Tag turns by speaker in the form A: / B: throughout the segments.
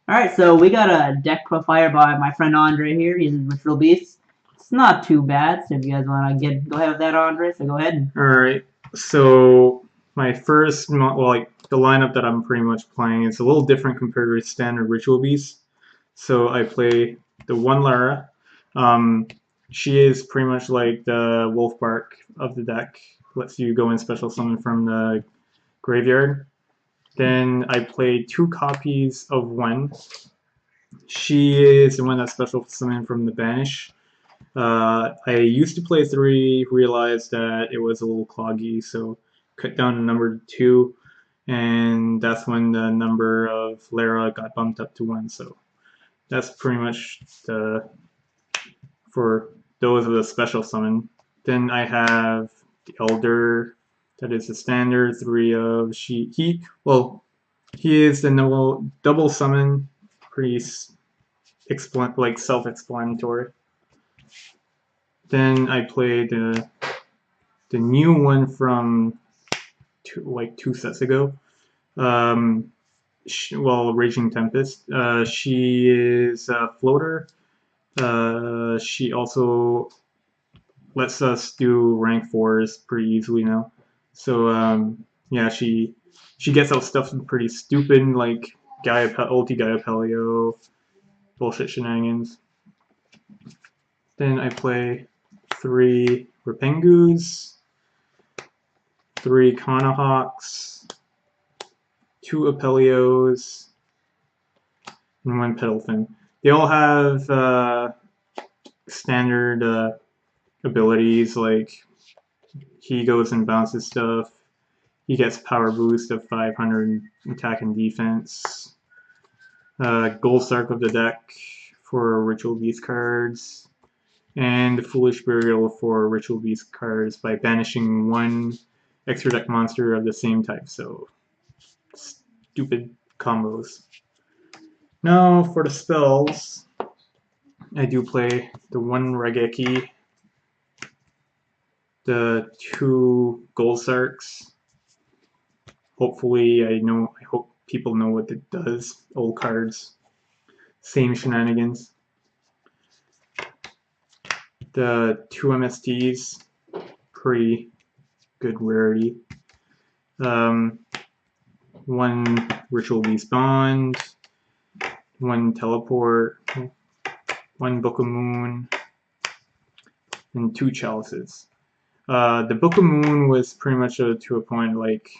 A: Alright, so we got a deck profile by my friend Andre here. He's in Ritual Beast. It's not too bad, so if you guys want to go ahead with that, Andre, so go ahead.
B: Alright, so my first, like, the lineup that I'm pretty much playing is a little different compared to standard Ritual Beast. So I play the one Lara. Um, she is pretty much like the Wolf Bark of the deck. Lets you go and special summon from the graveyard. Then I play 2 copies of Wen. She is the one that special summoned from the Banish. I used to play 3, realized that it was a little cloggy, so cut down to number 2, and that's when the number of Lara got bumped up to 1. So that's pretty much for those of the special summon. Then I have the Elder, that is the standard 3 of he is the double summon, pretty like self-explanatory. Then I played the new one from 2 sets ago. Raging Tempest. She is a floater. She also lets us do rank 4s pretty easily now. So yeah, she gets out stuff pretty stupid like ulti Gaia Pelio, bullshit shenanigans. Then I play 3 Rapengus, 3 Kanahawks, 2 Apelios, and 1 Petalfin. They all have standard abilities, like he goes and bounces stuff, he gets power boost of 500 attack and defense, Gold Sark of the deck for Ritual Beast cards, and Foolish Burial for Ritual Beast cards by banishing 1 extra deck monster of the same type. So stupid combos. Now for the spells, I do play the 1 Raigeki, the 2 Gold Sarks. Hopefully, I hope people know what it does. Old cards, same shenanigans. The 2 MSTs, pretty good rarity. 1 Ritual Beast Bond, 1 Teleport, 1 Book of Moon, and 2 Chalices. The Book of Moon was pretty much to a point like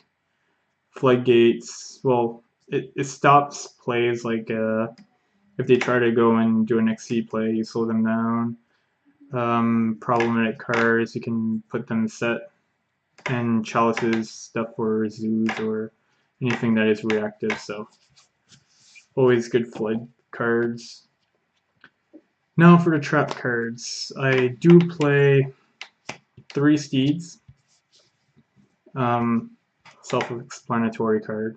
B: Floodgates. Well, it stops plays like if they try to go and do an XC play, you slow them down. Problematic cards, you can put them set, and Chalices stuff for zoos or anything that is reactive. So always good flood cards. Now for the trap cards, I do play 3 Steeds. Self-explanatory card.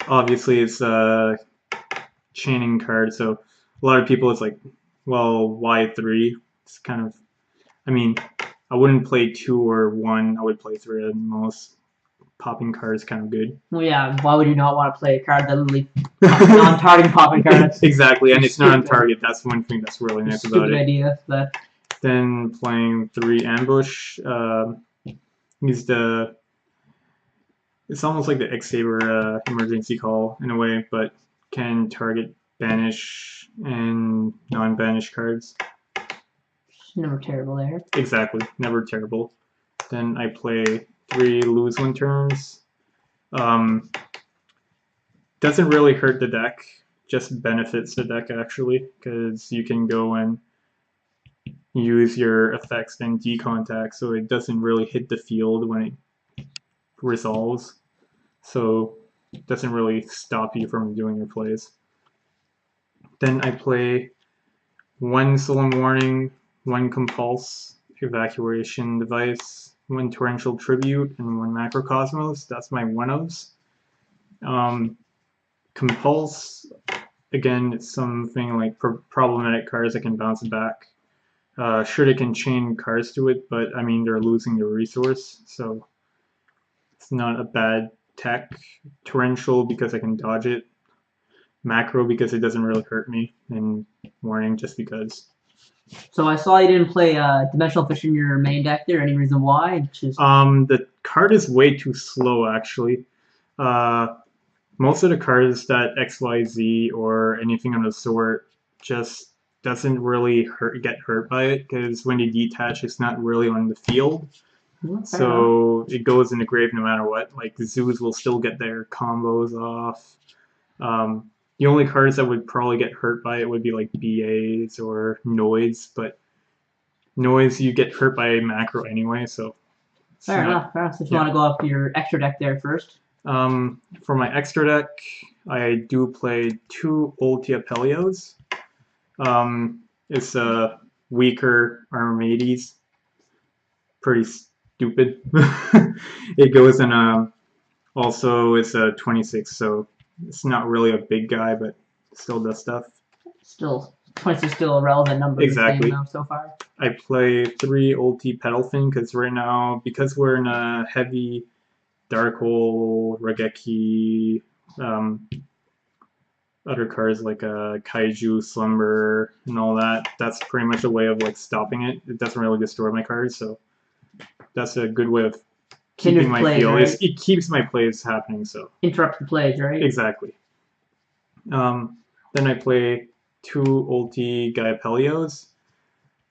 B: Obviously, it's a chaining card, so a lot of people it's like, well, why 3? It's kind of, I mean, I wouldn't play 2 or 1. I would play 3 at most. Popping card is kind of good.
A: Well, yeah, why would you not want to play a card that literally non-target popping card?
B: Exactly, and it's not on target. That's one thing that's really nice about it.
A: Idea, but
B: then playing 3 Ambush. He's the. It's almost like the X-Saber emergency call in a way, but can target banish and non-banish cards.
A: Never terrible there.
B: Exactly, never terrible. Then I play 3 lose 1 turns. Doesn't really hurt the deck, just benefits the deck actually, because you can go and use your effects and decontact, so it doesn't really hit the field when it resolves. So it doesn't really stop you from doing your plays. Then I play 1 Solemn Warning, 1 Compulse Evacuation Device, 1 Torrential Tribute, and 1 Macrocosmos. That's my 1-ofs. Compulse, again, it's something like problematic cards that can bounce back. Sure, they can chain cards to it, but I mean, they're losing their resource, so it's not a bad tech, torrential because I can dodge it, macro because it doesn't really hurt me, and warning just because.
A: So I saw you didn't play Dimensional Fish in your main deck there. Any reason why? Just
B: The card is way too slow actually. Most of the cards that XYZ or anything of the sort just doesn't really get hurt by it because when they detach, it's not really on the field. So it goes in the grave no matter what. Like the zoos will still get their combos off. The only cards that would probably get hurt by it would be like BAs or Noids, but Noids you get hurt by macro anyway, so.
A: Fair enough. So if you want to go off your extra deck there first.
B: For my extra deck, I do play 2 Ultia Pelios. It's a weaker Armades. Pretty stupid. It goes in also it's a 26, so it's not really a big guy, but still does stuff.
A: Still, 26 is still a relevant number.
B: Exactly.
A: So far.
B: I play 3 Ulti Petalfin because right now, because we're in a heavy Dark Hole, Regeki, other cards like Kaiju, Slumber, and all that, that's pretty much a way of like stopping it. It doesn't really destroy my cards, so that's a good way of keeping my
A: plays,
B: feel.
A: right?
B: It keeps my plays happening, so.
A: Interrupt the plays, right?
B: Exactly. Then I play 2 Ulti Gaia-Pelios.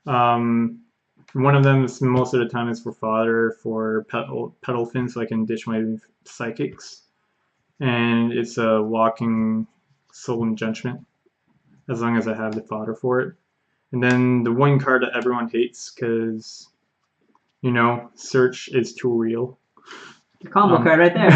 B: One of them is most of the time is for fodder for Petalfin, so I can ditch my psychics. And it's a walking Soul Judgment, as long as I have the fodder for it. And then the one card that everyone hates, because, you know, Search is too real.
A: The combo card right there.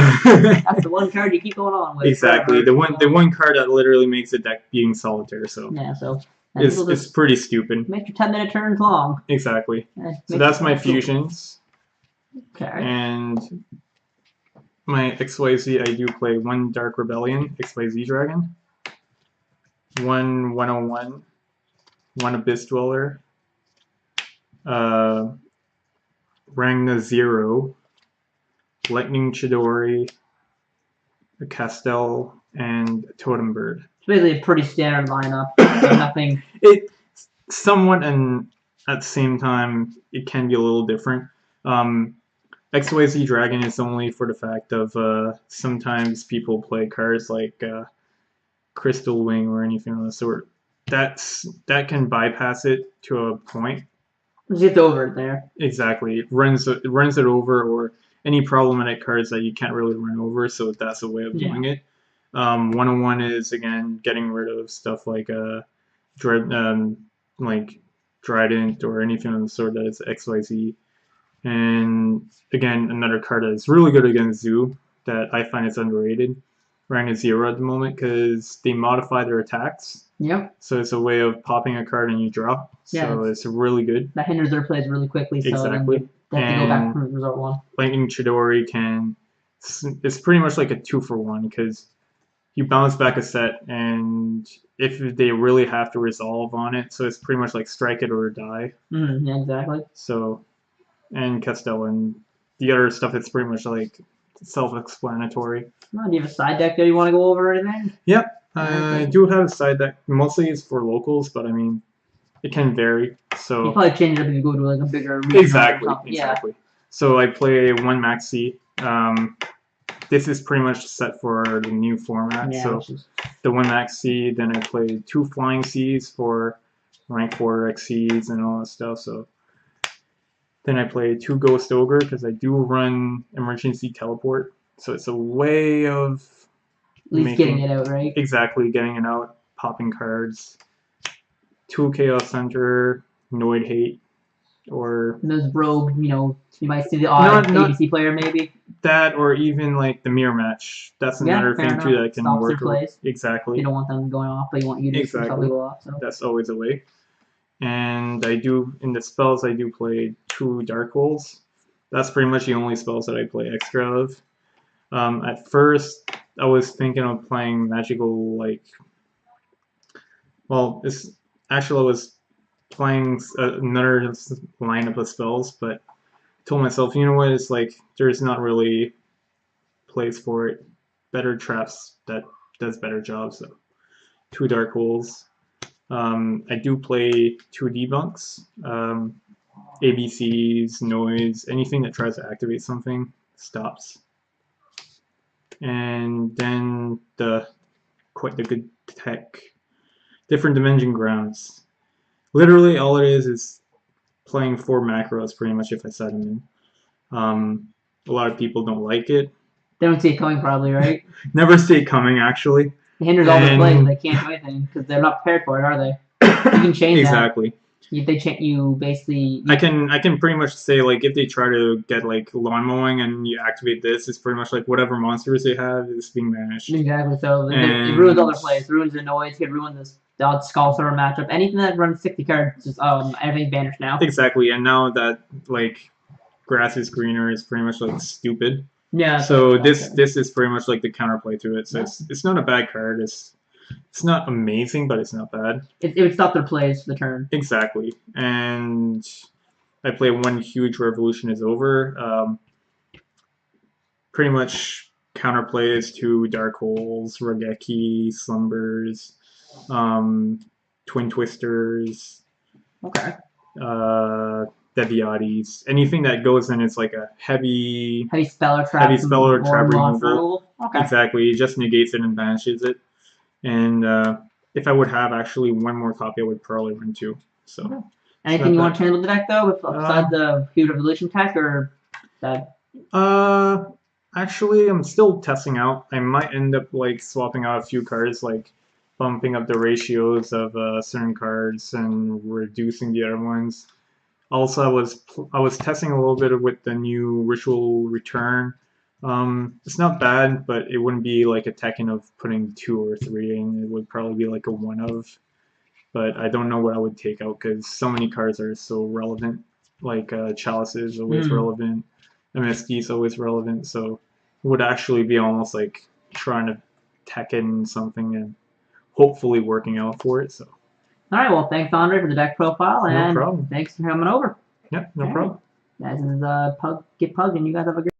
A: That's the one card you keep going on with.
B: Exactly. The one card that literally makes the deck being solitaire, so.
A: Yeah, so.
B: It's pretty stupid.
A: Make your 10-minute turns long.
B: Exactly. So that's my fusions.
A: Okay.
B: And my XYZ, I do play 1 Dark Rebellion, XYZ Dragon, 1 101, 1 Abyss Dweller, Rangna 0, Lightning Chidori, a Castel, and a Totem Bird.
A: It's basically a pretty standard lineup. So nothing.
B: It somewhat, and at the same time, it can be a little different. XYZ Dragon is only for the fact of sometimes people play cards like Crystal Wing or anything of the sort. That can bypass it to a point.
A: Just get over it there.
B: Exactly. It runs it over, or any problematic cards that you can't really run over, so that's a way of doing it. 101 is, again, getting rid of stuff like like Trident or anything of the sort that is XYZ. And again, another card that is really good against Zoo that I find is underrated. Rank is 0 at the moment because they modify their attacks.
A: Yep.
B: So it's a way of popping a card and you draw. So it's really good.
A: That hinders their plays really quickly. So
B: exactly.
A: They have to go back from result 1.
B: Lightning Chidori it's pretty much like a 2-for-1 because you bounce back a set, and if they really have to resolve on it, so it's pretty much like strike it or die.
A: Yeah, exactly.
B: So, and Castel and the other stuff, it's pretty much like self-explanatory.
A: Do you have a side deck that you want to go over or anything?
B: Yep, I do have a side deck. Mostly it's for locals, but I mean, it can vary. So
A: you probably change it up if you go to like a bigger region.
B: Exactly.
A: Yeah.
B: So I play 1 Maxi. This is pretty much set for the new format.
A: Yeah,
B: so the 1 Maxi, then I play 2 Flying Seas for rank 4 Xyz and all that stuff. So then I play 2 Ghost Ogre because I do run Emergency Teleport. So it's a way of
A: at least getting it out, right?
B: Exactly, getting it out, popping cards. 2 Chaos Center, Noid Hate, or
A: those rogue, you might see the odd ABC player maybe.
B: That, or even like the mirror match. That's another thing too that can work. Exactly.
A: You don't want them going off, but you want you to probably go off. So.
B: That's always a way. And I do, in the spells, I do play 2 Dark Holes. That's pretty much the only spells that I play extra of. At first, I was thinking of playing magical, like, well, I was playing another lineup of spells, but I told myself, you know what, it's like, there's not really plays for it. Better traps that does better jobs. So 2 Dark Holes. I do play 2 debunks. ABCs, noise, anything that tries to activate something stops. And then quite the good tech, different dimension grounds. Literally all it is playing 4 macros pretty much if I set them in. A lot of people don't like it.
A: They don't see it coming, probably, right?
B: Never see it coming, actually.
A: It hinders all the plays. They can't do anything because they're not prepared for it, are they? You can change
B: exactly.
A: That. You basically.
B: I can pretty much say, like, if they try to get like lawn mowing and you activate this, it's pretty much like whatever monsters they have is being banished.
A: Exactly. So it ruins all their plays. It ruins the noise. It ruins the odd Skull Thrower matchup. Anything that runs 60 cards, just everything's banished now.
B: Exactly. And now that like grass is greener is pretty much like stupid.
A: Yeah.
B: So this is pretty much like the counterplay to it. So it's not a bad card. It's not amazing, but it's not bad.
A: It would stop their plays for the turn.
B: Exactly. And I play 1 huge revolution is over. Pretty much counterplays to Dark Holes, Raigeki, Slumbers, Twin Twisters.
A: Okay.
B: Deviatis. Anything that goes in, it's like a heavy
A: spell or trap
B: removal.
A: Okay.
B: Exactly. It just negates it and banishes it. And if I would have actually 1 more copy, I would probably run 2. So.
A: Okay. Anything you want to change with the deck though, besides the huge revolution tech, or that?
B: Actually, I'm still testing out. I might end up like swapping out a few cards, like bumping up the ratios of certain cards and reducing the other ones. Also, I was testing a little bit with the new Ritual Return. It's not bad, but it wouldn't be like a Tekken of putting 2 or 3 in. It would probably be like a 1 of. But I don't know what I would take out because so many cards are so relevant. Like Chalice is always relevant. MSD is always relevant. So it would actually be almost like trying to Tekken something and hopefully working out for it. So.
A: All right. Well, thanks, Andre, for the deck profile, and
B: no problem.
A: Thanks for coming over.
B: Yep, no problem.
A: This is Get Pugged, and you guys have a great